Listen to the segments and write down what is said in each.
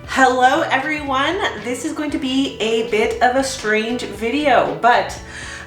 Hello everyone, this is going to be a bit of a strange video, but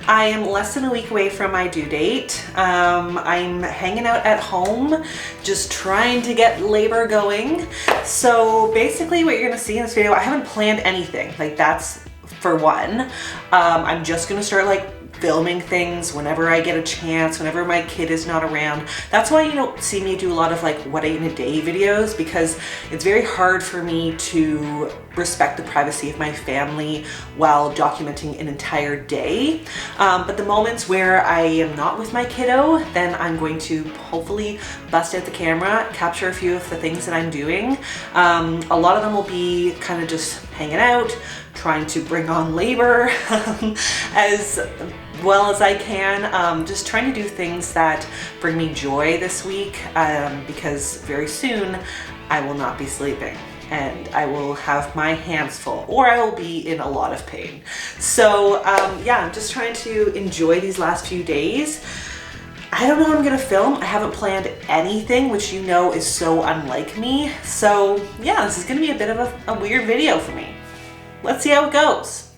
I am less than a week away from my due date. I'm hanging out at home, just trying to get labor going. So basically what you're gonna see in this video, I haven't planned anything, like that's for one. I'm just gonna start like filming things whenever I get a chance, whenever my kid is not around. That's why you don't see me do a lot of like what I eat in a day videos, because it's very hard for me to respect the privacy of my family while documenting an entire day. But the moments where I am not with my kiddo, then I'm going to hopefully bust out the camera, capture a few of the things that I'm doing. A lot of them will be kind of just hanging out, trying to bring on labor as well as I can, just trying to do things that bring me joy this week, because very soon I will not be sleeping and I will have my hands full, or I will be in a lot of pain. So yeah, I'm just trying to enjoy these last few days. I don't know what I'm gonna film. I haven't planned anything, which you know is so unlike me. So yeah, this is gonna be a bit of a weird video for me. Let's see how it goes.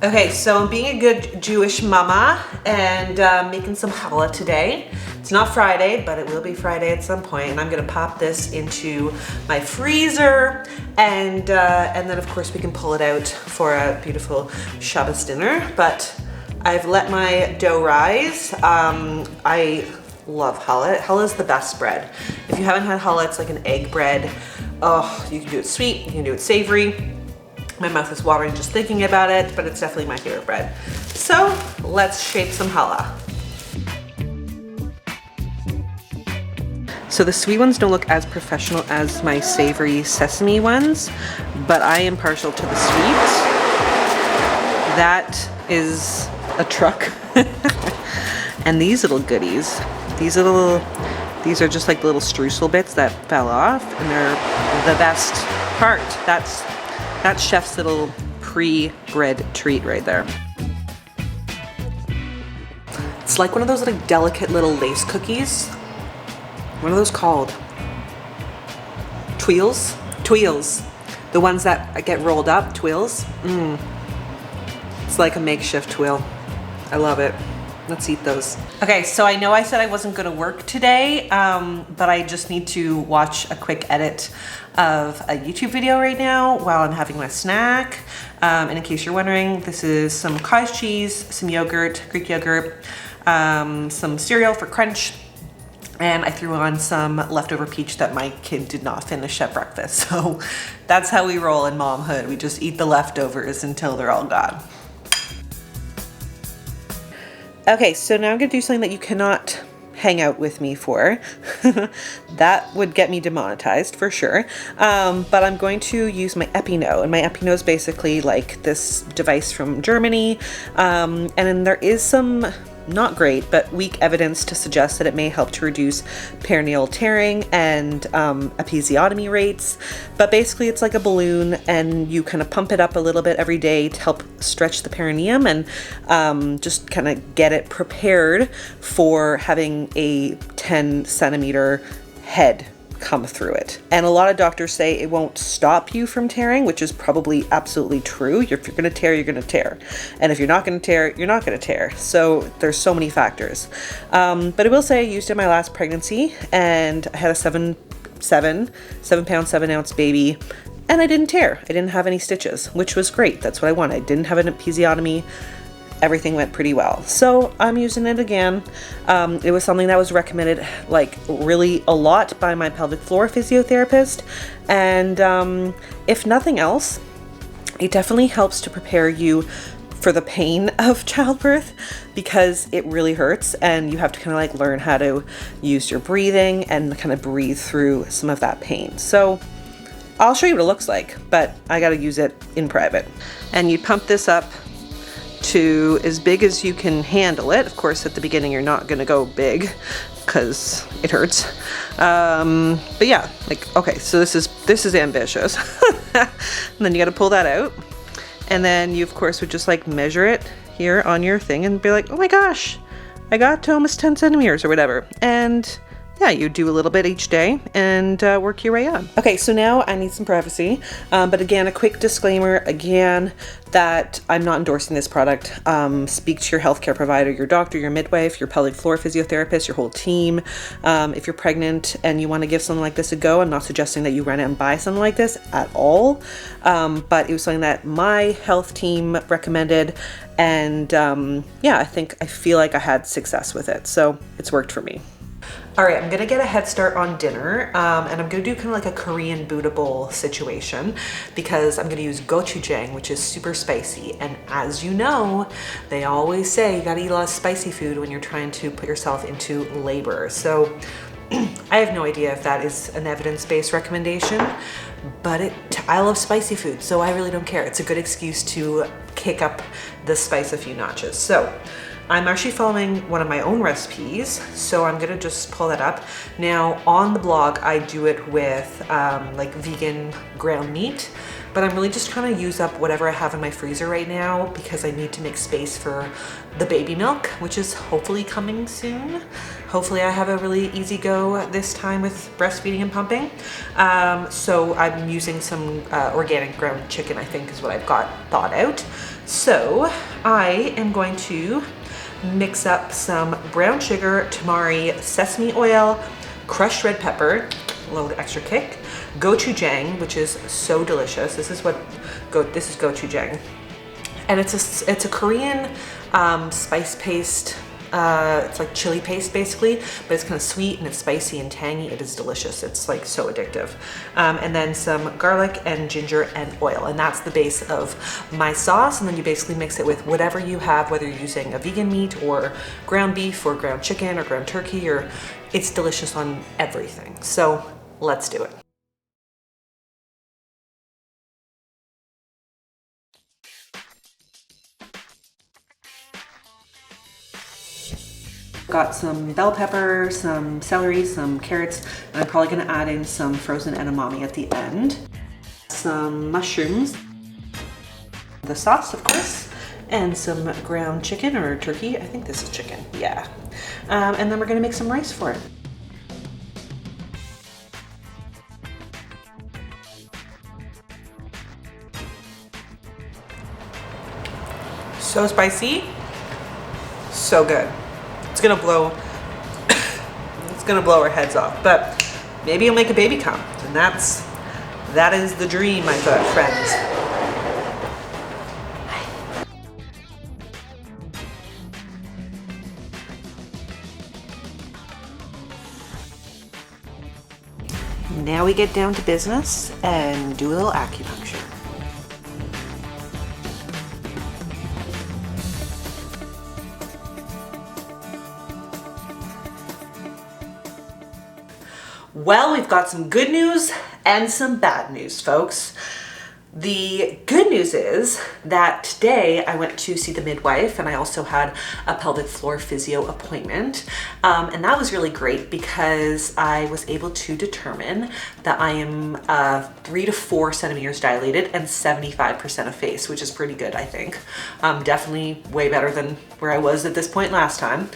Okay, so I'm being a good Jewish mama and making some challah today. It's not Friday, but it will be Friday at some point, and I'm gonna pop this into my freezer, and then of course we can pull it out for a beautiful Shabbos dinner. But I've let my dough rise. I love challah. Challah is the best bread. If you haven't had challah, it's like an egg bread. Oh, you can do it sweet, you can do it savory. My mouth is watering just thinking about it, but it's definitely my favorite bread. So let's shape some challah. So the sweet ones don't look as professional as my savory sesame ones, but I am partial to the sweet. That is a truck. And these little goodies, these are just like little streusel bits that fell off, and they're the best part. That's chef's little pre-bread treat right there. It's like one of those like delicate little lace cookies. What are those called? Twills? Twills. The ones that get rolled up, twills. It's like a makeshift twill. I love it. Let's eat those. Okay, so I know I said I wasn't gonna work today, but I just need to watch a quick edit of a YouTube video right now while I'm having my snack. And in case you're wondering, this is some cottage cheese, some yogurt, Greek yogurt, some cereal for crunch, and I threw on some leftover peach that my kid did not finish at breakfast. So that's how we roll in momhood. We just eat the leftovers until they're all gone. Okay, so now I'm gonna do something that you cannot hang out with me for. That would get me demonetized for sure. But I'm going to use my epino, and my epino is basically like this device from Germany. And then there is some not great, but weak evidence to suggest that it may help to reduce perineal tearing and episiotomy rates. But basically it's like a balloon, and you kind of pump it up a little bit every day to help stretch the perineum and just kind of get it prepared for having a 10 centimeter head come through it. And a lot of doctors say it won't stop you from tearing, which is probably absolutely true. If you're gonna tear, you're gonna tear. And if you're not gonna tear, you're not gonna tear. So there's so many factors. But I will say I used it in my last pregnancy, and I had a 7 pound, 7 ounce baby, and I didn't tear. I didn't have any stitches, which was great. That's what I wanted. I didn't have an episiotomy. Everything went pretty well. So I'm using it again. It was something that was recommended like really a lot by my pelvic floor physiotherapist. And if nothing else, it definitely helps to prepare you for the pain of childbirth, because it really hurts and you have to kind of like learn how to use your breathing and kind of breathe through some of that pain. So I'll show you what it looks like, but I got to use it in private. And you pump this up to as big as you can handle it. Of course, at the beginning, you're not going to go big because it hurts. But yeah, like, okay, so this is ambitious. And then you got to pull that out. And then you, of course, would just like measure it here on your thing and be like, oh my gosh, I got to almost 10 centimeters or whatever. And yeah, you do a little bit each day and work your way up. Okay, so now I need some privacy. But again, a quick disclaimer again that I'm not endorsing this product. Speak to your healthcare provider, your doctor, your midwife, your pelvic floor physiotherapist, your whole team. If you're pregnant and you want to give something like this a go, I'm not suggesting that you run out and buy something like this at all. But it was something that my health team recommended. And yeah, I feel like I had success with it. So it's worked for me. All right, I'm gonna get a head start on dinner, and I'm gonna do kind of like a Korean Buddha bowl situation because I'm gonna use gochujang, which is super spicy. And as you know, they always say you gotta eat a lot of spicy food when you're trying to put yourself into labor. So I have no idea if that is an evidence-based recommendation, but I love spicy food, so I really don't care. It's a good excuse to kick up the spice a few notches. So I'm actually following one of my own recipes, so I'm gonna just pull that up. Now on the blog, I do it with like vegan ground meat, but I'm really just trying to use up whatever I have in my freezer right now because I need to make space for the baby milk, which is hopefully coming soon. Hopefully I have a really easy go this time with breastfeeding and pumping. So I'm using some organic ground chicken, I think is what I've got thawed out. So I am going to mix up some brown sugar, tamari, sesame oil, crushed red pepper, a little extra kick, gochujang, which is so delicious. This is gochujang, and it's a Korean spice paste. It's like chili paste basically, but it's kind of sweet and it's spicy and tangy. It is delicious. It's like so addictive. And then some garlic and ginger and oil, and that's the base of my sauce. And then you basically mix it with whatever you have, whether you're using a vegan meat or ground beef or ground chicken or ground turkey, or it's delicious on everything. So let's do it. Got some bell pepper, some celery, some carrots, and I'm probably gonna add in some frozen edamame at the end. Some mushrooms, the sauce of course, and some ground chicken or turkey. I think this is chicken, yeah. And then we're gonna make some rice for it. So spicy, so good. It's gonna blow our heads off, but maybe you'll make a baby come, and that is the dream, my friends. Now we get down to business and do a little acupuncture. Well, we've got some good news and some bad news, folks. The good news is that today I went to see the midwife, and I also had a pelvic floor physio appointment. And that was really great because I was able to determine that I am 3 to 4 centimeters dilated and 75% effaced, which is pretty good, I think. Definitely way better than where I was at this point last time.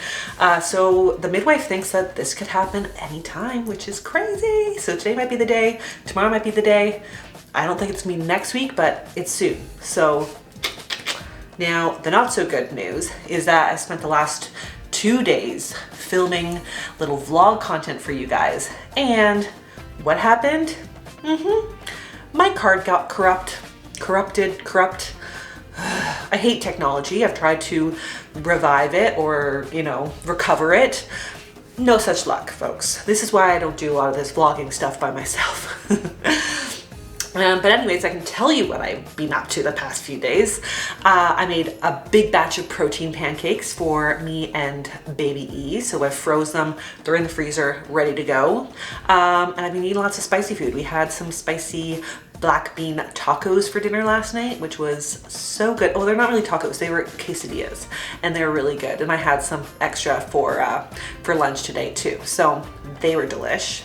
So the midwife thinks that this could happen anytime, which is crazy. So today might be the day, tomorrow might be the day. I don't think it's gonna be next week, but it's soon. So now the not so good news is that I spent the last 2 days filming little vlog content for you guys. And what happened? My card got corrupted. I hate technology. I've tried to revive it or, recover it. No such luck, folks. This is why I don't do a lot of this vlogging stuff by myself. But anyways, I can tell you what I've been up to the past few days. I made a big batch of protein pancakes for me and baby E. So I've froze them, they're in the freezer, ready to go. And I've been eating lots of spicy food. We had some spicy black bean tacos for dinner last night, which was so good. Oh, they're not really tacos, they were quesadillas, and they were really good. And I had some extra for lunch today too. So they were delish.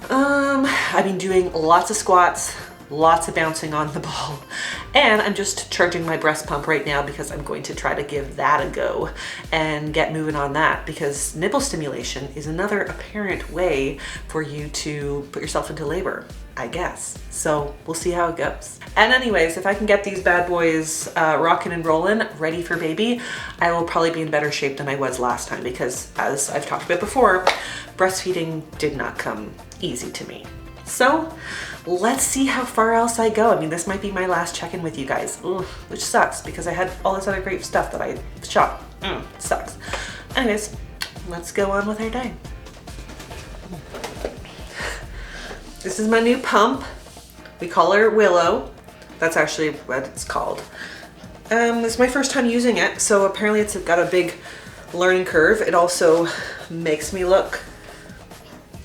I've been doing lots of squats, lots of bouncing on the ball. And I'm just charging my breast pump right now because I'm going to try to give that a go and get moving on that, because nipple stimulation is another apparent way for you to put yourself into labor, I guess. So we'll see how it goes. And anyways, if I can get these bad boys rocking and rolling, ready for baby, I will probably be in better shape than I was last time, because as I've talked about before, breastfeeding did not come easy to me. So let's see how far else I go. I mean, this might be my last check-in with you guys, which sucks because I had all this other great stuff that I shot. Sucks. Anyways, let's go on with our day. This is my new pump. We call her Willow. That's actually what it's called. This is my first time using it, so apparently it's got a big learning curve. It also makes me look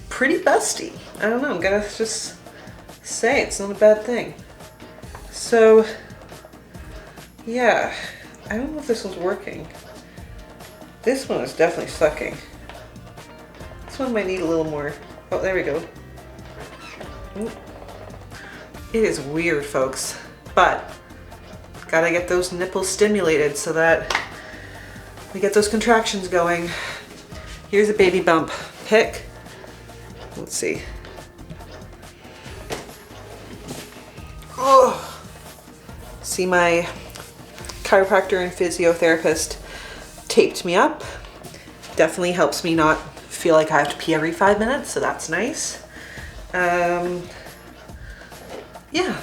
pretty busty. I don't know, I'm gonna just say it's not a bad thing. So yeah, I don't know if this one's working. This one is definitely sucking. This one might need a little more. Oh, there we go. It is weird, folks, but gotta get those nipples stimulated so that we get those contractions going. Here's a baby bump pic. Let's see. Oh, see, my chiropractor and physiotherapist taped me up. Definitely helps me not feel like I have to pee every 5 minutes, so that's nice. Yeah,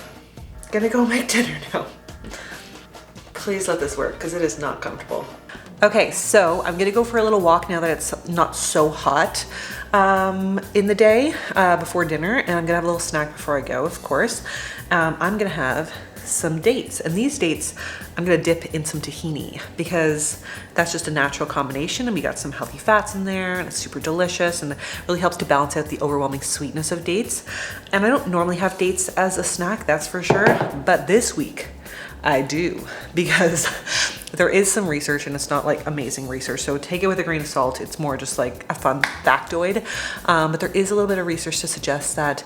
gonna go make dinner now. Please let this work, because it is not comfortable. Okay, so I'm gonna go for a little walk now that it's not so hot in the day before dinner, and I'm gonna have a little snack before I go, of course. I'm gonna have some dates, and these dates I'm gonna dip in some tahini because that's just a natural combination, and we got some healthy fats in there, and it's super delicious, and it really helps to balance out the overwhelming sweetness of dates. And I don't normally have dates as a snack, that's for sure, but this week I do, because there is some research, and it's not like amazing research, so take it with a grain of salt. It's more just like a fun factoid, but there is a little bit of research to suggest that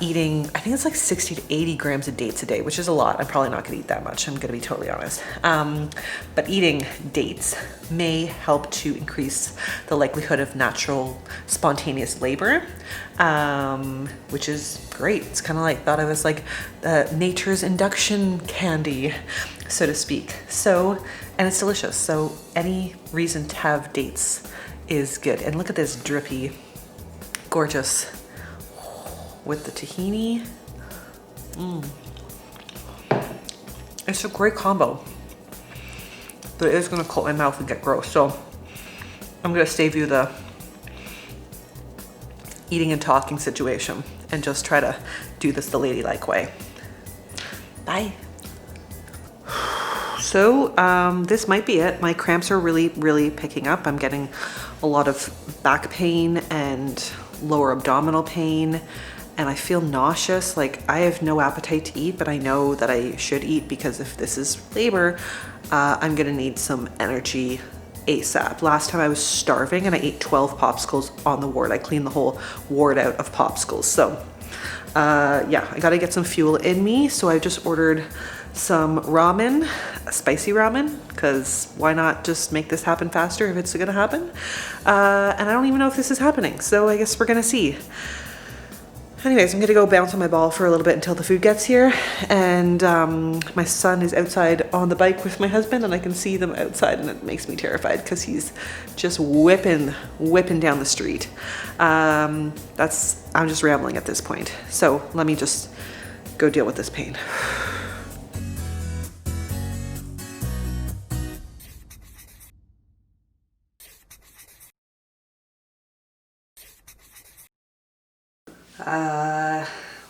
eating, I think it's like 60 to 80 grams of dates a day, which is a lot. I'm probably not gonna eat that much, I'm gonna be totally honest. But eating dates may help to increase the likelihood of natural spontaneous labor, which is great. It's kind of like, thought of as like nature's induction candy, so to speak. So, and it's delicious. So any reason to have dates is good. And look at this drippy, gorgeous, with the tahini. It's a great combo, but it is gonna coat my mouth and get gross. So I'm gonna save you the eating and talking situation and just try to do this the ladylike way. Bye. So this might be it. My cramps are really picking up. I'm getting a lot of back pain and lower abdominal pain, and I feel nauseous. Like, I have no appetite to eat, but I know that I should eat, because if this is labor, I'm gonna need some energy ASAP. Last time I was starving and I ate 12 popsicles on the ward. I cleaned the whole ward out of popsicles. So yeah, I gotta get some fuel in me. So I just ordered some ramen, spicy ramen, because why not just make this happen faster if it's gonna happen? And I don't even know if this is happening, so I guess we're gonna see. Anyways, I'm gonna go bounce on my ball for a little bit until the food gets here. And my son is outside on the bike with my husband, and I can see them outside, and it makes me terrified because he's just whipping down the street. I'm just rambling at this point. So let me just go deal with this pain.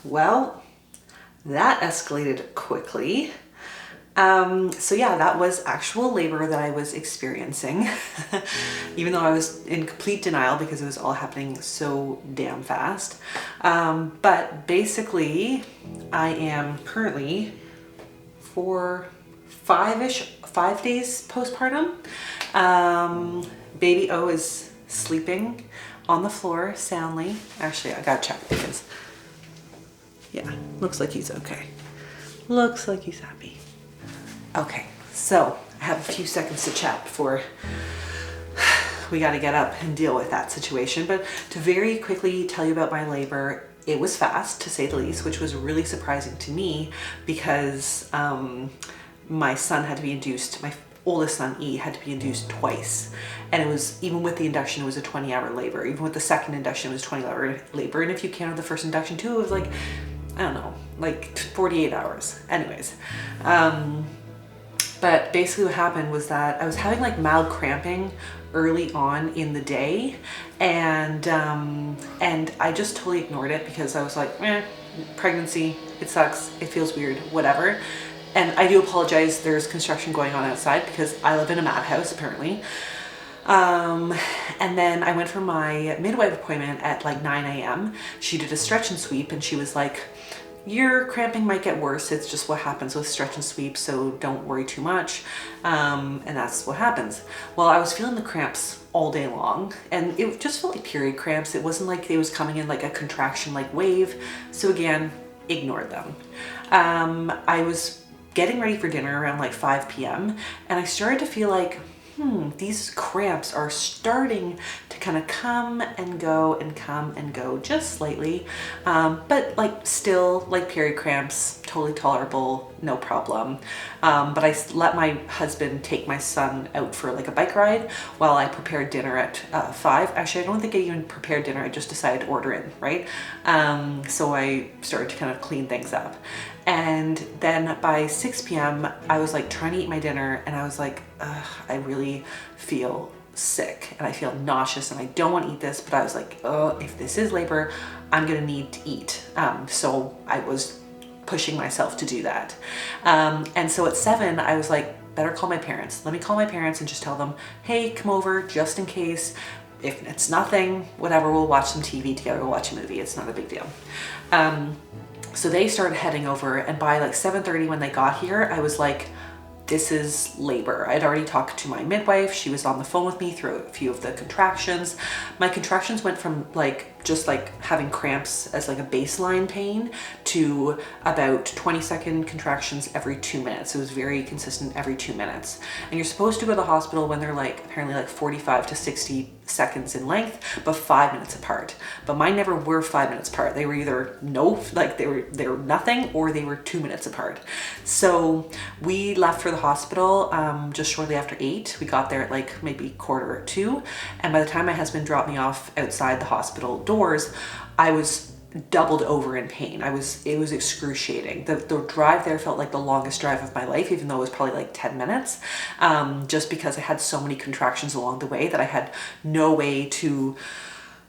Well, that escalated quickly. So yeah, that was actual labor that I was experiencing, even though I was in complete denial because it was all happening so damn fast. But basically, I am currently for 5 days postpartum. Baby O is sleeping on the floor soundly. Actually, I gotta check because Yeah, looks like he's okay. Looks like he's happy. Okay, so I have a few seconds to chat before we got to get up and deal with that situation. But to very quickly tell you about my labor, it was fast, to say the least, which was really surprising to me because my son had to be induced. My oldest son, E, had to be induced twice. And it was, even with the induction, it was a 20-hour labor. Even with the second induction, it was 20-hour labor. And if you counted the first induction too, it was like, I don't know, like 48 hours. Anyways, but basically what happened was that I was having like mild cramping early on in the day, and I just totally ignored it because I was like, pregnancy, it sucks, it feels weird, whatever. And I do apologize, there's construction going on outside because I live in a madhouse apparently. And then I went for my midwife appointment at like 9 a.m. She did a stretch and sweep and she was like, your cramping might get worse. It's just what happens with stretch and sweep, so don't worry too much. And that's what happens. Well, I was feeling the cramps all day long and it just felt like period cramps. It wasn't like it was coming in like a contraction like wave. So again, ignored them. I was getting ready for dinner around like 5 p.m. and I started to feel like, these cramps are starting to kind of come and go just slightly, but like still like period cramps, totally tolerable, no problem. But I let my husband take my son out for like a bike ride while I prepared dinner at 5. Actually, I don't think I even prepared dinner. I just decided to order in, right? So I started to kind of clean things up. And then by 6 p.m. I was like trying to eat my dinner and I was like, I really feel sick and I feel nauseous and I don't want to eat this, but I was like, oh, if this is labor, I'm gonna need to eat. So I was pushing myself to do that. And so at 7, I was like, better call my parents. Let me call my parents and just tell them, hey, come over just in case. If it's nothing, whatever, we'll watch some TV together, we'll watch a movie. It's not a big deal. So they started heading over and by like 7:30 when they got here, I was like, this is labor. I'd already talked to my midwife. She was on the phone with me through a few of the contractions. My contractions went from like just like having cramps as like a baseline pain to about 20-second contractions every 2 minutes. It was very consistent every 2 minutes. And you're supposed to go to the hospital when they're like apparently like 45 to 60 seconds in length, but 5 minutes apart. But mine never were 5 minutes apart. They were either they were nothing, or they were 2 minutes apart. So we left for the hospital just shortly after 8. We got there at like maybe 1:45, and by the time my husband dropped me off outside the hospital doors, I was doubled over in pain. It was excruciating. The drive there felt like the longest drive of my life, even though it was probably like 10 minutes, just because I had so many contractions along the way that I had no way to,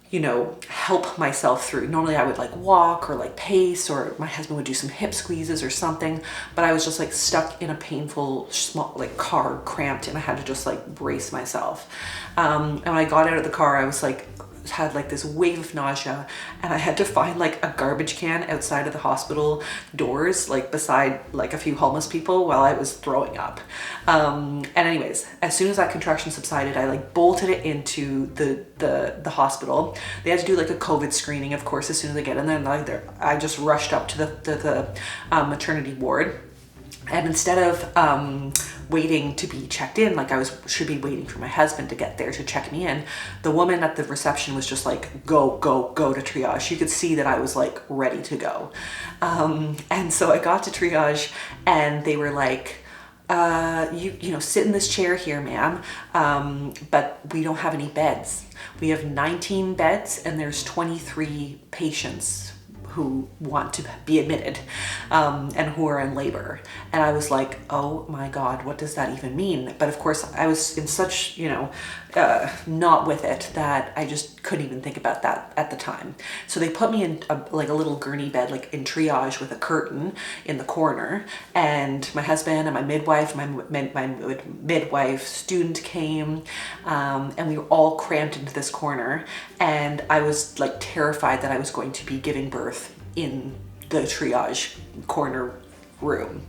you know, help myself through. Normally I would like walk or like pace, or my husband would do some hip squeezes or something, but I was just like stuck in a painful small like car, cramped, and I had to just like brace myself. And when I got out of the car, I was like, had like this wave of nausea, and I had to find like a garbage can outside of the hospital doors, like beside like a few homeless people, while I was throwing up. And anyways, as soon as that contraction subsided, I like bolted it into the hospital. They had to do like a COVID screening, of course, as soon as I get in there, and like I just rushed up to the maternity ward. And instead of waiting to be checked in, like I should be waiting for my husband to get there to check me in, the woman at the reception was just like, go to triage. You could see that I was like ready to go. And so I got to triage and they were like, you know, sit in this chair here, ma'am, but we don't have any beds. We have 19 beds and there's 23 patients who want to be admitted and who are in labor. And I was like, oh my God, what does that even mean? But of course I was in such, you know, not with it, that I just couldn't even think about that at the time. So they put me in like a little gurney bed, like in triage with a curtain in the corner. And my husband and my midwife, my midwife student came, and we were all cramped into this corner. And I was like terrified that I was going to be giving birth in the triage corner room,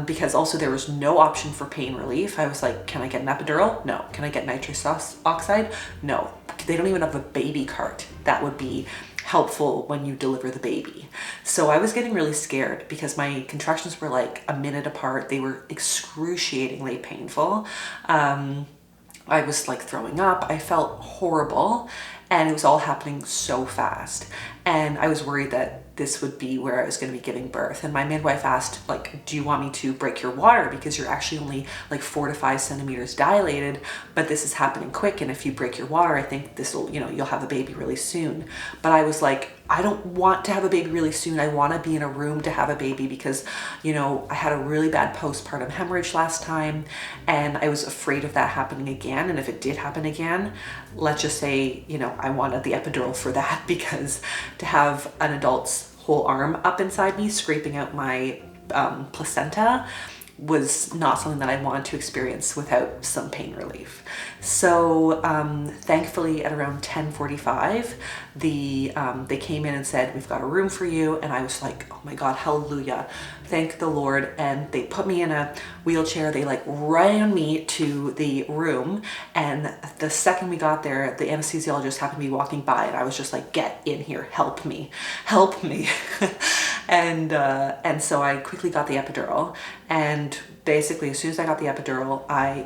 because also there was no option for pain relief. I was like, can I get an epidural? No. Can I get nitrous oxide? No. They don't even have a baby cart that would be helpful when you deliver the baby. So I was getting really scared because my contractions were like a minute apart. They were excruciatingly painful. I was like throwing up. I felt horrible, and it was all happening so fast. And I was worried that this would be where I was going to be giving birth. And my midwife asked, like, do you want me to break your water? Because you're actually only like 4 to 5 centimeters dilated, but this is happening quick. And if you break your water, I think this will, you know, you'll have a baby really soon. But I was like, I don't want to have a baby really soon. I want to be in a room to have a baby because, you know, I had a really bad postpartum hemorrhage last time, and I was afraid of that happening again. And if it did happen again, let's just say, you know, I wanted the epidural for that, because to have an adult's whole arm up inside me scraping out my placenta was not something that I wanted to experience without some pain relief. So thankfully at around 10:45, they came in and said, we've got a room for you. And I was like, oh my God, hallelujah, thank the Lord. And they put me in a wheelchair. They like ran me to the room. And the second we got there, the anesthesiologist happened to be walking by, and I was just like, get in here, help me, help me. And so I quickly got the epidural, and basically as soon as I got the epidural, I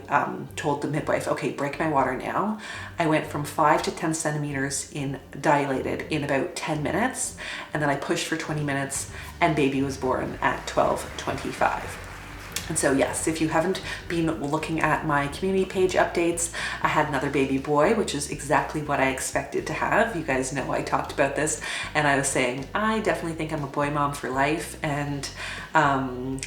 told the midwife, okay, break my water now. I went from 5 to 10 centimeters in dilated in about 10 minutes, and then I pushed for 20 minutes, and baby was born at 12:25. And so yes, if you haven't been looking at my community page updates, I had another baby boy, which is exactly what I expected to have. You guys know I talked about this, and I was saying, I definitely think I'm a boy mom for life. And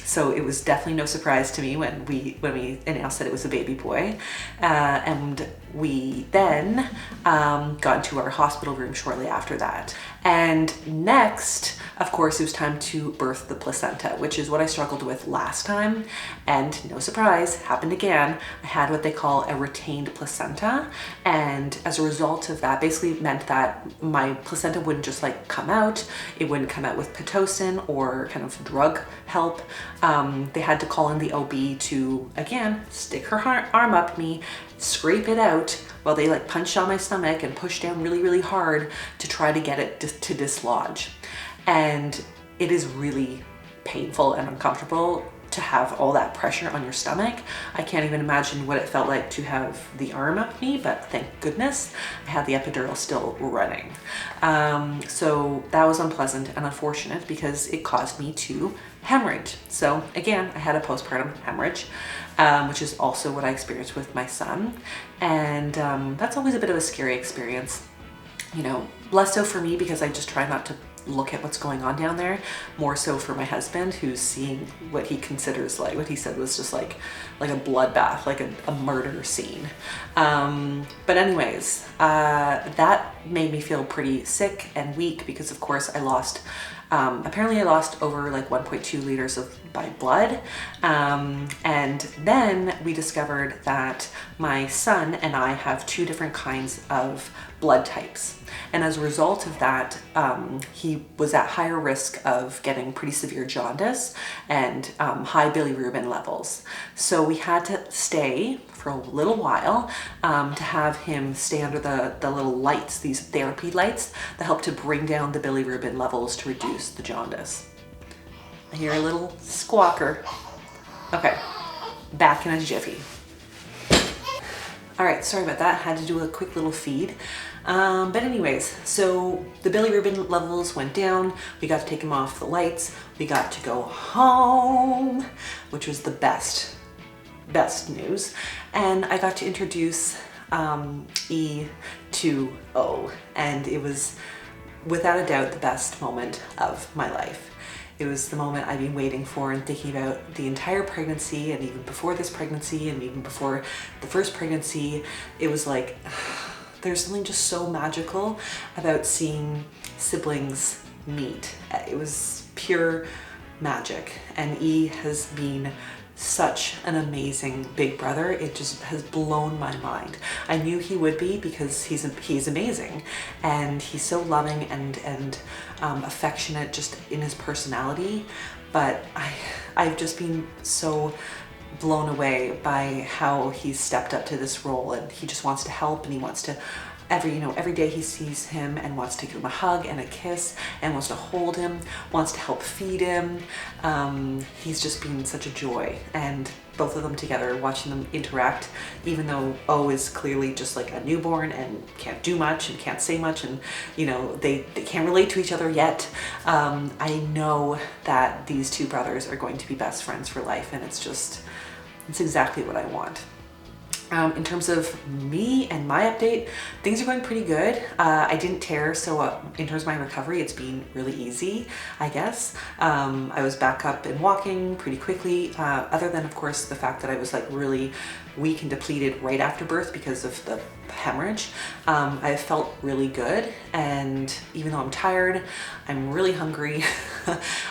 so it was definitely no surprise to me when we announced that it was a baby boy. And we then got into our hospital room shortly after that. And next, of course, it was time to birth the placenta, which is what I struggled with last time. And no surprise, happened again. I had what they call a retained placenta. And as a result of that, basically it meant that my placenta wouldn't just like come out. It wouldn't come out with Pitocin or kind of drug help. They had to call in the OB to, again, stick her arm up me, scrape it out while they like punched on my stomach and pushed down really, really hard to try to get it to dislodge. And it is really painful and uncomfortable to have all that pressure on your stomach. I can't even imagine what it felt like to have the arm up me, but thank goodness I had the epidural still running. So that was unpleasant and unfortunate because it caused me to hemorrhage. So again, I had a postpartum hemorrhage, which is also what I experienced with my son. And that's always a bit of a scary experience, you know, less so for me because I just try not to look at what's going on down there, more so for my husband, who's seeing what he considers, like what he said was just like a bloodbath, like a murder scene. But anyways, that made me feel pretty sick and weak because of course I lost apparently I lost over like 1.2 liters of my blood. And then we discovered that my son and I have 2 different kinds of blood types. And as a result of that, he was at higher risk of getting pretty severe jaundice and high bilirubin levels. So we had to stay for a little while to have him stay under the little lights, these therapy lights that help to bring down the bilirubin levels to reduce the jaundice. I hear a little squawker. Okay, back in a jiffy. All right, sorry about that. Had to do a quick little feed. But anyways, so the bilirubin levels went down. We got to take him off the lights. We got to go home, which was the best news. And I got to introduce E to O, and it was without a doubt the best moment of my life. It was the moment I've been waiting for and thinking about the entire pregnancy, and even before this pregnancy and even before the first pregnancy. It was like, there's something just so magical about seeing siblings meet. It was pure magic, and E has been such an amazing big brother. It just has blown my mind. I knew he would be because he's amazing, and he's so loving and affectionate just in his personality. But I've just been so blown away by how he's stepped up to this role, and he just wants to help, and he wants to every day he sees him and wants to give him a hug and a kiss and wants to hold him, wants to help feed him. He's just been such a joy, and both of them together, watching them interact, even though O is clearly just like a newborn and can't do much and can't say much, and they can't relate to each other yet. I know that these two brothers are going to be best friends for life, and it's exactly what I want. In terms of me and my update, things are going pretty good. I didn't tear, so in terms of my recovery, it's been really easy, I guess. I was back up and walking pretty quickly, other than, of course, the fact that I was like really weak and depleted right after birth because of the hemorrhage. I felt really good, and even though I'm tired, I'm really hungry.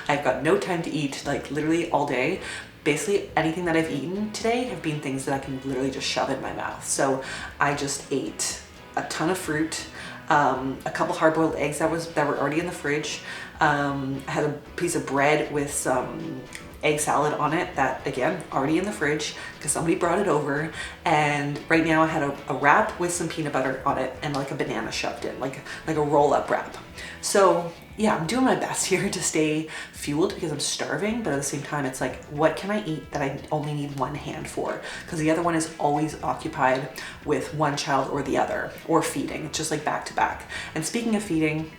I've got no time to eat, like literally all day. Basically anything that I've eaten today have been things that I can literally just shove in my mouth. So I just ate a ton of fruit, a couple hard-boiled eggs that were already in the fridge. I had a piece of bread with some egg salad on it that, again, already in the fridge because somebody brought it over. And right now I had a wrap with some peanut butter on it and like a banana shoved in, like a roll-up wrap. So yeah, I'm doing my best here to stay fueled because I'm starving, but at the same time, it's like, what can I eat that I only need one hand for? Because the other one is always occupied with one child or the other, or feeding. It's just like back to back. And speaking of feeding,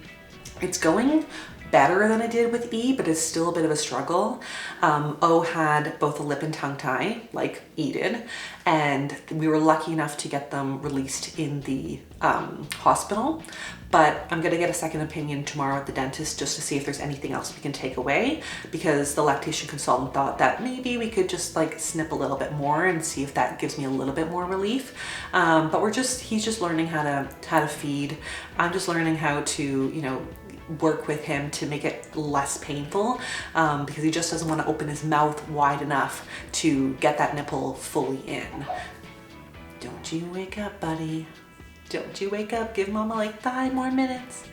it's going better than I did with E, but it's still a bit of a struggle. O had both a lip and tongue tie, like E did, and we were lucky enough to get them released in the hospital. But I'm gonna get a second opinion tomorrow at the dentist just to see if there's anything else we can take away, because the lactation consultant thought that maybe we could just like snip a little bit more and see if that gives me a little bit more relief. But he's just learning how to feed. I'm just learning how to, work with him to make it less painful, because he just doesn't want to open his mouth wide enough to get that nipple fully in. Don't you wake up, buddy. Don't you wake up. Give mama like 5 more minutes.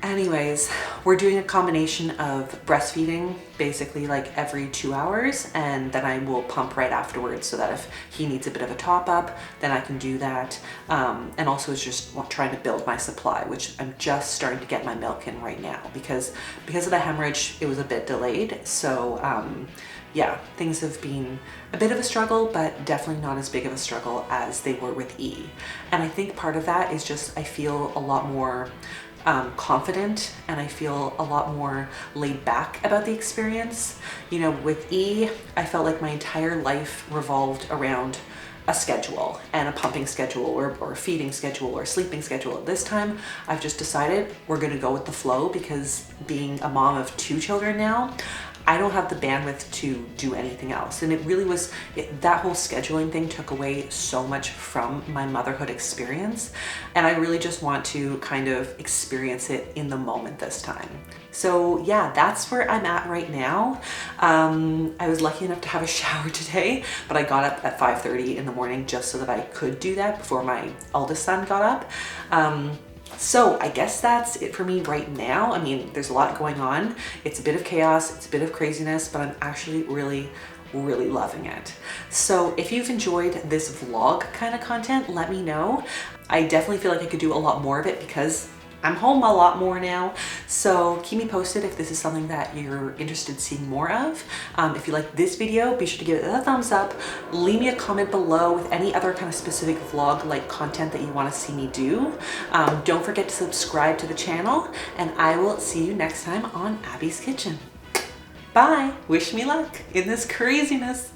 Anyways, we're doing a combination of breastfeeding basically like every 2 hours, and then I will pump right afterwards so that if he needs a bit of a top up, then I can do that. And also it's just trying to build my supply, which I'm just starting to get my milk in right now because of the hemorrhage, it was a bit delayed. So yeah, things have been a bit of a struggle, but definitely not as big of a struggle as they were with E. And I think part of that is just I feel a lot more confident, and I feel a lot more laid back about the experience. With E, I felt like my entire life revolved around a schedule and a pumping schedule or a feeding schedule or a sleeping schedule. This time I've just decided we're gonna go with the flow, because being a mom of 2 children now, I don't have the bandwidth to do anything else. And it really was, that whole scheduling thing took away so much from my motherhood experience. And I really just want to kind of experience it in the moment this time. So yeah, that's where I'm at right now. I was lucky enough to have a shower today, but I got up at 5:30 in the morning just so that I could do that before my eldest son got up. So I guess that's it for me right now. I mean, there's a lot going on. It's a bit of chaos, it's a bit of craziness, but I'm actually really loving it. So if you've enjoyed this vlog kind of content, let me know. I definitely feel like I could do a lot more of it because I'm home a lot more now. So keep me posted if this is something that you're interested in seeing more of. If you like this video, be sure to give it a thumbs up. Leave me a comment below with any other kind of specific vlog like content that you want to see me do. Don't forget to subscribe to the channel, and I will see you next time on Abby's Kitchen. Bye. Wish me luck in this craziness.